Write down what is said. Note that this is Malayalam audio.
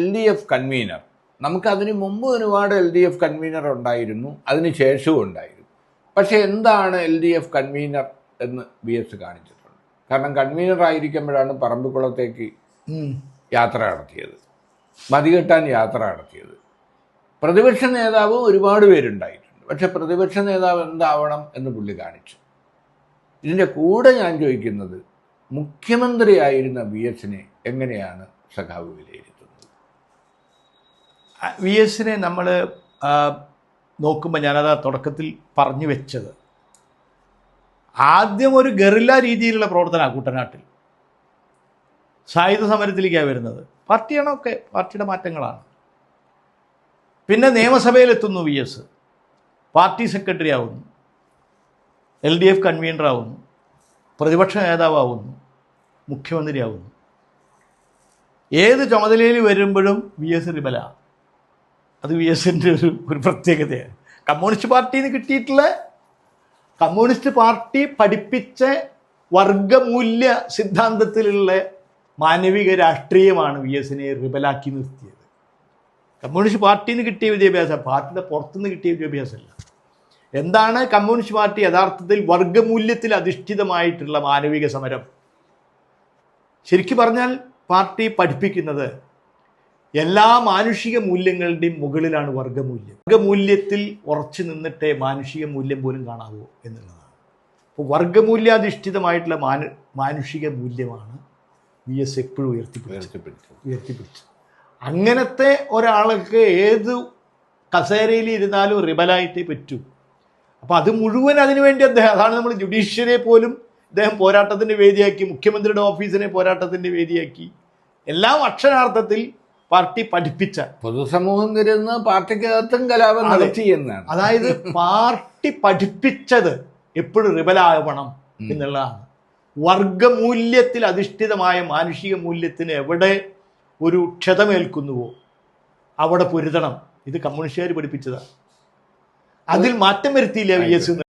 LDF കൺവീനർ, നമുക്കതിന് മുമ്പ് ഒരുപാട് LDF കൺവീനർ ഉണ്ടായിരുന്നു, അതിന് ശേഷവും ഉണ്ടായിരുന്നു. പക്ഷെ എന്താണ് LDF കൺവീനർ എന്ന് VS കാണിച്ചിട്ടുണ്ട്. കാരണം കൺവീനർ ആയിരിക്കുമ്പോഴാണ് പറമ്പിക്കുളത്തേക്ക് യാത്ര നടത്തിയത്, മതികെട്ടാൻ യാത്ര നടത്തിയത്. പ്രതിപക്ഷ നേതാവ് ഒരുപാട് പേരുണ്ടായിട്ടുണ്ട്, പക്ഷെ പ്രതിപക്ഷ നേതാവ് എന്താവണം എന്ന് പുള്ളി കാണിച്ചു. ഇതിൻ്റെ കൂടെ ഞാൻ ചോദിക്കുന്നത്, മുഖ്യമന്ത്രിയായിരുന്ന VSനെ എങ്ങനെയാണ് സഖാവ് വിലയിരുത്തുന്നത്? VSനെ നമ്മൾ നോക്കുമ്പോൾ ഞാനത് തുടക്കത്തിൽ പറഞ്ഞു വെച്ചത്, ആദ്യം ഒരു ഗറില്ല രീതിയിലുള്ള പ്രവർത്തനമാണ് കുട്ടനാട്ടിൽ. സായുധ സമരത്തിലേക്കാണ് വരുന്നത്. പാർട്ടിയാണൊക്കെ പാർട്ടിയുടെ മാറ്റങ്ങളാണ്. പിന്നെ നിയമസഭയിലെത്തുന്നു VS, പാർട്ടി സെക്രട്ടറി ആവുന്നു, LDF കൺവീനർ ആവുന്നു, പ്രതിപക്ഷ നേതാവാവുന്നു, മുഖ്യമന്ത്രിയാവുന്നു. ഏത് ചുമതലയിൽ വരുമ്പോഴും VS റിബല. അത് VSൻ്റെ ഒരു പ്രത്യേകതയാണ്. കമ്മ്യൂണിസ്റ്റ് പാർട്ടിയിൽ നിന്ന് കിട്ടിയിട്ടുള്ള, കമ്മ്യൂണിസ്റ്റ് പാർട്ടി പഠിപ്പിച്ച വർഗമൂല്യ സിദ്ധാന്തത്തിലുള്ള മാനവിക രാഷ്ട്രീയമാണ് VSനെ റിബലാക്കി നിർത്തിയത്. കമ്മ്യൂണിസ്റ്റ് പാർട്ടിയിൽ നിന്ന് കിട്ടിയ വിദ്യാഭ്യാസം പാർട്ടിയുടെ പുറത്തുനിന്ന് കിട്ടിയ വിദ്യാഭ്യാസമല്ല. എന്താണ് കമ്മ്യൂണിസ്റ്റ് പാർട്ടി? യഥാർത്ഥത്തിൽ വർഗമൂല്യത്തിൽ അധിഷ്ഠിതമായിട്ടുള്ള മാനവിക സമരം. ശരിക്കും പറഞ്ഞാൽ പാർട്ടി പഠിപ്പിക്കുന്നത് എല്ലാ മാനുഷിക മൂല്യങ്ങളുടെയും മുകളിലാണ് വർഗമൂല്യം. വർഗമൂല്യത്തിൽ ഉറച്ചു നിന്നിട്ടേ മാനുഷിക മൂല്യം പോലും കാണാവൂ എന്നുള്ളതാണ്. അപ്പോൾ വർഗമൂല്യാധിഷ്ഠിതമായിട്ടുള്ള മാനുഷിക മൂല്യമാണ് VS എപ്പോഴും ഉയർത്തിപ്പിടിച്ചത്. അങ്ങനത്തെ ഒരാൾക്ക് ഏത് കസേരയിൽ ഇരുന്നാലും റിബലായിട്ടേ പറ്റൂ. അപ്പോൾ അത് മുഴുവൻ അതിനുവേണ്ടി അതാണ് നമ്മൾ ജുഡീഷ്യറിയെ പോലും അദ്ദേഹം പോരാട്ടത്തിൻ്റെ വേദിയാക്കി, മുഖ്യമന്ത്രിയുടെ ഓഫീസിനെ പോരാട്ടത്തിൻ്റെ വേദിയാക്കി. എല്ലാം അക്ഷരാർത്ഥത്തിൽ പാർട്ടി പഠിപ്പിച്ച, പൊതുസമൂഹം കരുതുന്ന പാർട്ടിക്കകത്തും കലാപം നടത്തി എന്നാണ്. അതായത് പാർട്ടി പഠിപ്പിച്ചത് എപ്പോഴും റിബലാവണം എന്നുള്ളതാണ്. വർഗമൂല്യത്തിൽ അധിഷ്ഠിതമായ മാനുഷിക മൂല്യത്തിന് എവിടെ ഒരു ക്ഷതമേൽക്കുന്നുവോ അവിടെ പൊരുതണം. ഇത് കമ്മ്യൂണിസ്റ്റുകാർ പഠിപ്പിച്ചതാണ്. അതിൽ മാറ്റം വരുത്തിയില്ല VS.